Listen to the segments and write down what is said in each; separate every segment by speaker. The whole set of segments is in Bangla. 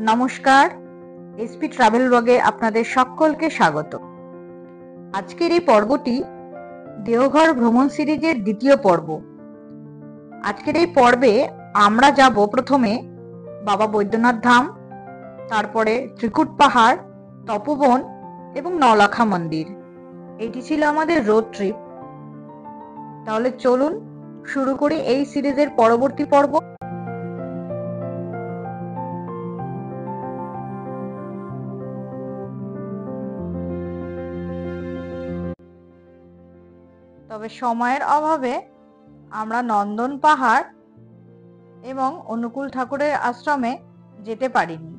Speaker 1: নমস্কার, এসপি ট্রাভেল ব্লগে আপনাদের সকলকে স্বাগত। আজকের এই পর্বটি দেওঘর ভ্রমণ সিরিজের দ্বিতীয় পর্ব। আজকের এই পর্বে আমরা যাব প্রথমে বাবা বৈদ্যনাথ ধাম, তারপরে ত্রিকুট পাহাড়, তপোবন এবং নওলাখা মন্দির। এটি ছিল আমাদের রোড ট্রিপ। তাহলে চলুন শুরু করি এই সিরিজের পরবর্তী পর্ব। তবে সময়ের অভাবে আমরা নন্দন পাহাড় এবং অনুকূল ঠাকুরের আশ্রমে যেতে পারিনি।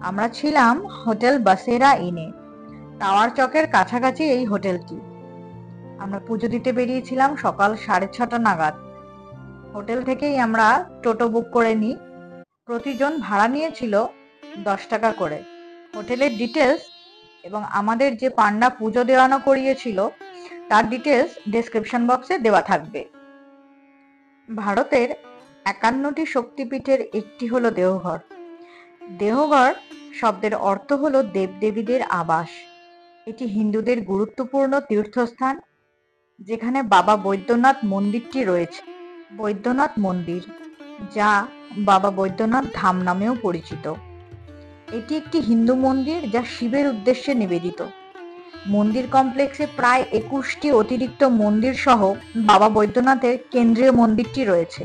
Speaker 1: আমরা ছিলাম হোটেল বাসেরা ইনে, টাওয়ার চকের কাছাকাছি এই হোটেলটি। আমরা পুজো দিতে বেরিয়েছিলাম সকাল 6:30 নাগাদ। হোটেল থেকেই আমরা টোটো বুক করে নিই। প্রতিজন ভাড়া নিয়েছিল 10 টাকা করে। হোটেলের ডিটেলস এবং আমাদের যে পান্ডা পুজো দেওয়ানো করিয়েছিল তার ডিটেলস ডেসক্রিপশন বক্সে দেওয়া থাকবে। ভারতের 51টি শক্তিপীঠের একটি হলো দেওঘর। দেওঘর শব্দের অর্থ হলো দেবদেবীদের আবাস। এটি হিন্দুদের গুরুত্বপূর্ণ তীর্থস্থান, যেখানে বাবা বৈদ্যনাথ মন্দিরটি রয়েছে। বৈদ্যনাথ মন্দির, যা বাবা বৈদ্যনাথ ধাম নামেও পরিচিত। এটি একটি হিন্দু মন্দির যা শিবের উদ্দেশ্যে নিবেদিত। মন্দির কমপ্লেক্সে প্রায় 21টি অতিরিক্ত মন্দির সহ বাবা বৈদ্যনাথের কেন্দ্রীয় মন্দিরটি রয়েছে।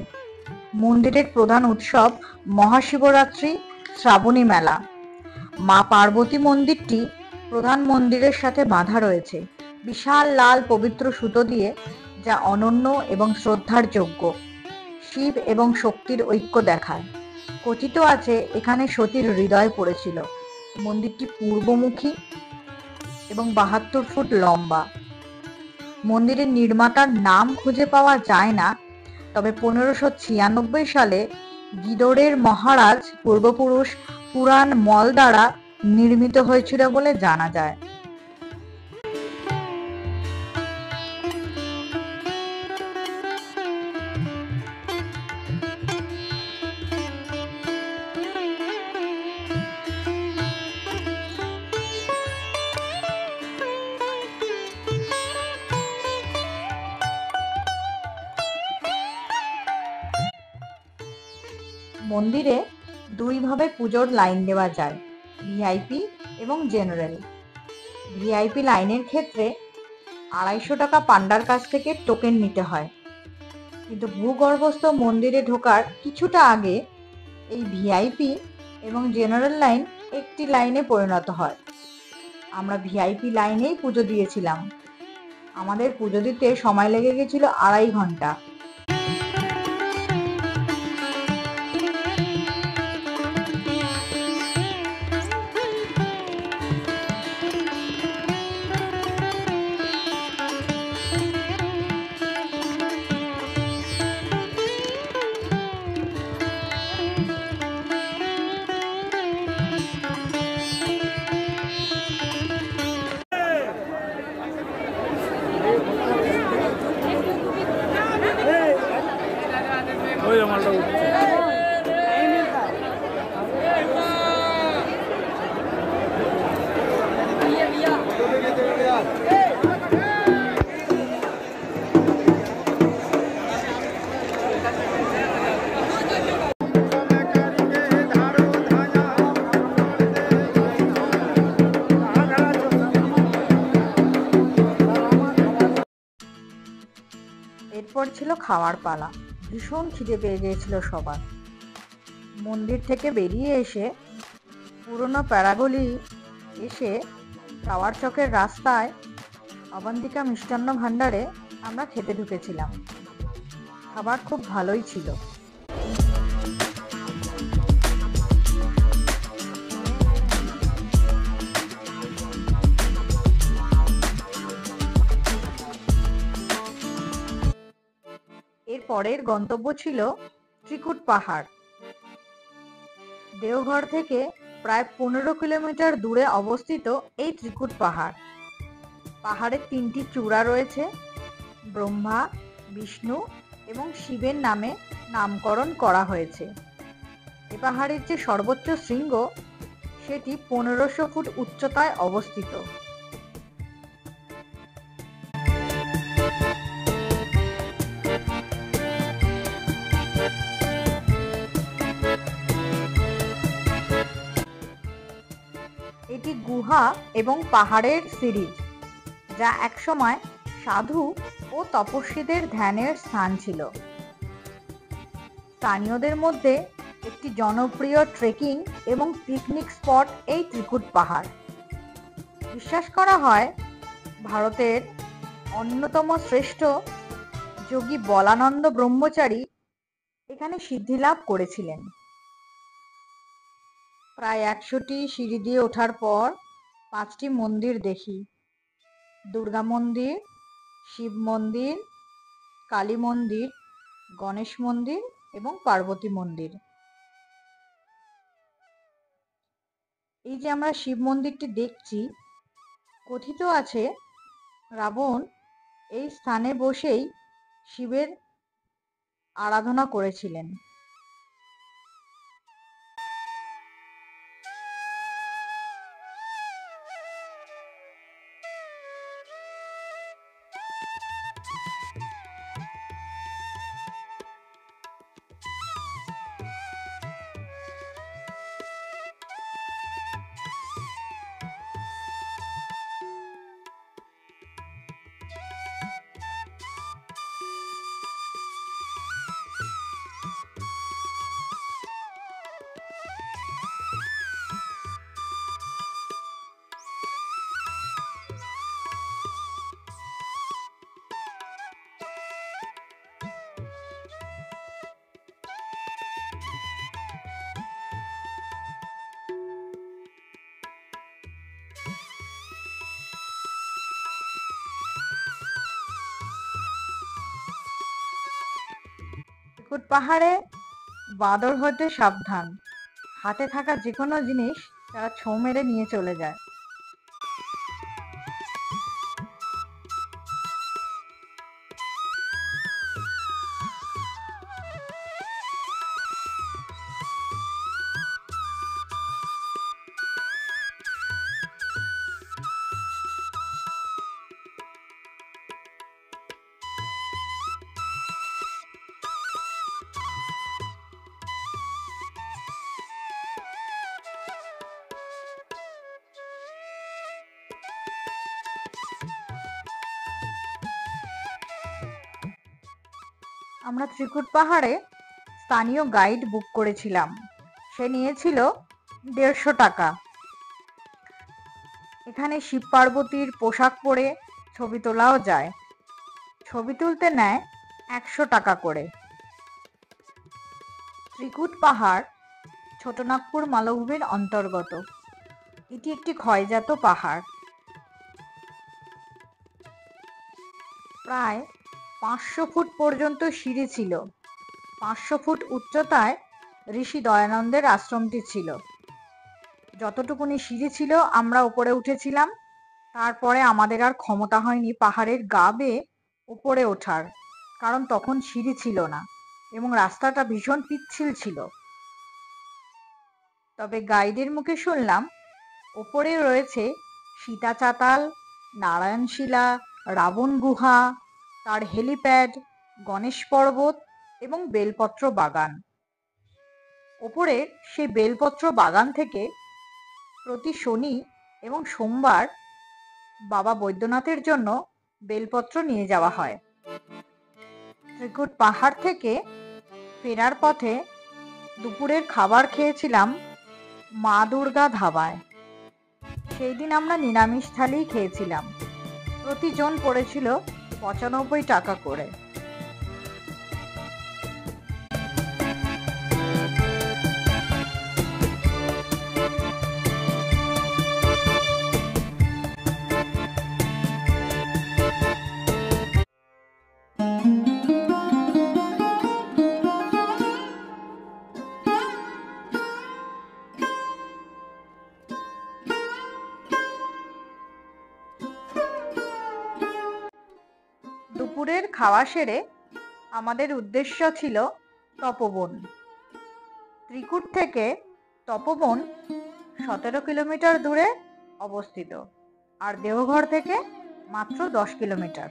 Speaker 1: মন্দিরের প্রধান উৎসব মহাশিবরাত্রি, শ্রাবণী মেলা। মা পার্বতী মন্দিরটি প্রধান মন্দিরের সাথে বাঁধা রয়েছে বিশাল লাল পবিত্র সুতো দিয়ে, যা অনন্য এবং শ্রদ্ধার যোগ্য। শিব এবং শক্তির ঐক্য দেখায়। কথিত আছে এখানে সতীর হৃদয় পড়েছিল। মন্দিরটি পূর্বমুখী এবং 72 ফুট লম্বা। মন্দিরের নির্মাতার নাম খুঁজে পাওয়া যায় না, তবে 1596 সালে গিদোরের মহারাজ পূর্বপুরুষ পুরাণ মল দ্বারা নির্মিত হয়েছিল বলে জানা যায়। মন্দিরে দুইভাবে পুজোর লাইন দেওয়া যায়, ভিআইপি এবং জেনারেল। ভিআইপি লাইনের ক্ষেত্রে 250 টাকা পান্ডার কাছ থেকে টোকেন নিতে হয়, কিন্তু ভূগর্ভস্থ মন্দিরে ঢোকার কিছুটা আগে এই ভিআইপি এবং জেনারেল লাইন একটি লাইনে পরিণত হয়। আমরা ভিআইপি লাইনেই পুজো দিয়েছিলাম। আমাদের পুজো দিতে সময় লেগে গেছিল 2.5 ঘন্টা। এরপর ছিল খাওয়ার পালা। ভীষণ খিদে পেয়ে গিয়েছিল সবার। মন্দির থেকে বেরিয়ে এসে পুরনো প্যারাগলি এসে টাওয়ার চকের রাস্তায় অবন্তিকা মিষ্টান্ন ভাণ্ডারে আমরা খেতে ঢুকেছিলাম। খাবার খুব ভালোই ছিল। এর পরের গন্তব্য ছিল ত্রিকুট পাহাড়। দেওঘর থেকে প্রায় 15 কিলোমিটার দূরে অবস্থিত এই ত্রিকুট পাহাড়। পাহাড়ের 3টি চূড়া রয়েছে, ব্রহ্মা, বিষ্ণু এবং শিবের নামে নামকরণ করা হয়েছে। এ পাহাড়ের যে সর্বোচ্চ শৃঙ্গ সেটি 1500 ফুট উচ্চতায় অবস্থিত। এটি গুহা এবং পাহাড়ের সিরিজ, যা একসময় সাধু ও তপস্বীদের ধ্যানের স্থান ছিল। স্থানীয়দের মধ্যে একটি জনপ্রিয় ট্রেকিং এবং পিকনিক স্পট এই ত্রিকুট পাহাড়। বিশ্বাস করা হয় ভারতের অন্যতম শ্রেষ্ঠ যোগী বলানন্দ ব্রহ্মচারী এখানে সিদ্ধিলাভ করেছিলেন। প্রায় 100টি সিঁড়ি দিয়ে ওঠার পর 5টি মন্দির দেখি: দুর্গা মন্দির, শিব মন্দির, কালী মন্দির, গণেশ মন্দির এবং পার্বতী মন্দির। এই যে আমরা শিব মন্দিরটি দেখছি, কথিত আছে রাবণ এই স্থানে বসেই শিবের আরাধনা করেছিলেন। ত্রিকুট পাহাড়ে বাঁদর হতে সাবধান, হাতে থাকা যে কোনো জিনিস তারা ছোঁ মেরে নিয়ে চলে যায়। আমরা ত্রিকুট পাহাড়ে স্থানীয় গাইড বুক করেছিলাম। সে নিয়েছিল 150 টাকা। এখানে শিব পার্বতীর পোশাক পরে ছবি তোলাও যায়। ছবি তুলতে নেয় 100 টাকা করে। ত্রিকুট পাহাড় ছোটনাগপুর মালভূমির অন্তর্গত। এটি একটি ক্ষয়জাত পাহাড়। প্রায় 500 ফুট পর্যন্ত সিঁড়ি ছিল। 500 ফুট উচ্চতায় ঋষি দয়ানন্দের আশ্রমটি ছিল। যতটুকুনি সিঁড়ি ছিল আমরা উপরে উঠেছিলাম। তারপরে আমাদের আর ক্ষমতা হয়নি পাহাড়ের গা বেয়ে উপরে ওঠার, কারণ তখন সিঁড়ি ছিল না এবং রাস্তাটা ভীষণ পিচ্ছিল ছিল। তবে গাইডের মুখে শুনলাম ওপরে রয়েছে সীতা চাতাল, নারায়ণশিলা, রাবণ গুহা, তার হেলিপ্যাড, গণেশ পর্বত এবং বেলপত্র বাগান। ওপরে সেই বেলপত্র বাগান থেকে প্রতি শনি এবং সোমবার বাবা বৈদ্যনাথের জন্য বেলপত্র নিয়ে যাওয়া হয়। ত্রিকুট পাহাড় থেকে ফেরার পথে দুপুরের খাবার খেয়েছিলাম মা দুর্গা ধাবায়। সেই দিন আমরা নিরামিষ থালিই খেয়েছিলাম। প্রতিজন পড়েছিল 95 টাকা করে। দুপুরের খাওয়া সেরে আমাদের উদ্দেশ্য ছিল তপোবন। ত্রিকুট থেকে তপোবন 17 কিলোমিটার দূরে অবস্থিত, আর দেওঘর থেকে মাত্র 10 কিলোমিটার।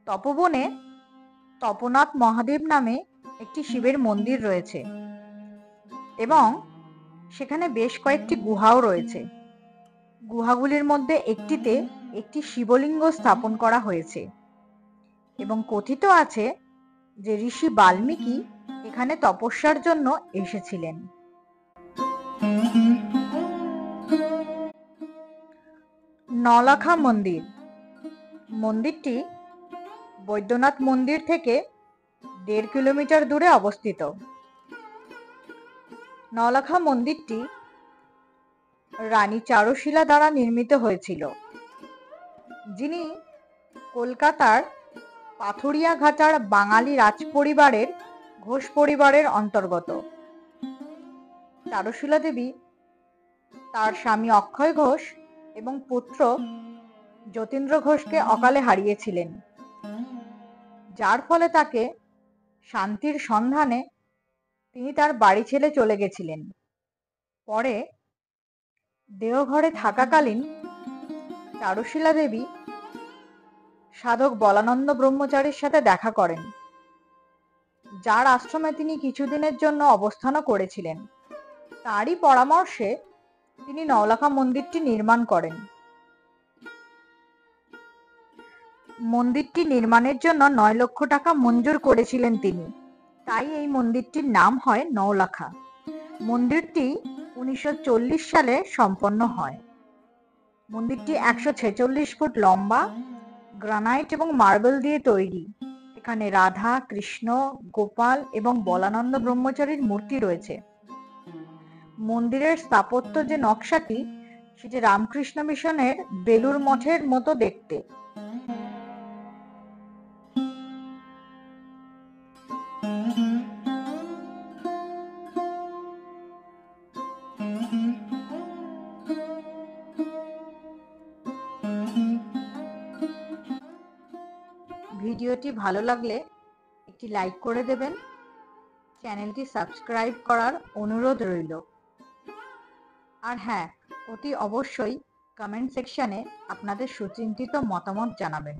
Speaker 1: তপোবনে তপোনাথ মহাদেব নামে একটি শিবের মন্দির রয়েছে এবং সেখানে বেশ কয়েকটি গুহাও রয়েছে। গুহাগুলির মধ্যে একটিতে একটি শিবলিঙ্গ স্থাপন করা হয়েছে এবং কথিত আছে যে ঋষি বাল্মীকি এখানে তপস্যার জন্য এসেছিলেন। নলাখা মন্দির। মন্দিরটি বৈদ্যনাথ মন্দির থেকে 1.5 কিলোমিটার দূরে অবস্থিত। নলাখা মন্দিরটি রানী চারুশীলা দ্বারা নির্মিত হয়েছিল, যিনি কলকাতার পাথুরিয়াঘাটার বাঙালি রাজপরিবারের ঘোষ পরিবারের অন্তর্গত। চারুশীলা দেবী তার স্বামী অক্ষয় ঘোষ এবং পুত্র যতীন্দ্র ঘোষকে অকালে হারিয়েছিলেন, যার ফলে তাকে শান্তির সন্ধানে তিনি তার বাড়ি ছেড়ে চলে গেছিলেন। পরে দেওঘরে থাকাকালীন চারুশীলা দেবী সাধক বলানন্দ ব্রহ্মচারীর সাথে দেখা করেন, যার আশ্রমে তিনি কিছুদিনের জন্য অবস্থানও করেছিলেন। তারই পরামর্শে তিনি নওলাখা মন্দিরটি নির্মাণ করেন। মন্দিরটি নির্মাণের জন্য 9 লক্ষ টাকা মঞ্জুর করেছিলেন তিনি, তাই এই মন্দিরটির নাম হয় নওলাখা। মন্দিরটি 1940 সালে সম্পন্ন হয়। মন্দিরটি 146 ফুট লম্বা, গ্রানাইট এবং মার্বেল দিয়ে তৈরি। এখানে রাধা, কৃষ্ণ, গোপাল এবং বলানন্দ ব্রহ্মচারীর মূর্তি রয়েছে। মন্দিরের স্থাপত্য যে নকশাটি, সেটি রামকৃষ্ণ মিশনের বেলুর মঠের মতো দেখতে। ভিডিওটি ভালো লাগলে একটি লাইক করে দেবেন। চ্যানেলটি সাবস্ক্রাইব করার অনুরোধ রইল। আর হ্যাঁ, অতি অবশ্যই কমেন্ট সেকশনে আপনাদের সুচিন্তিত মতামত জানাবেন।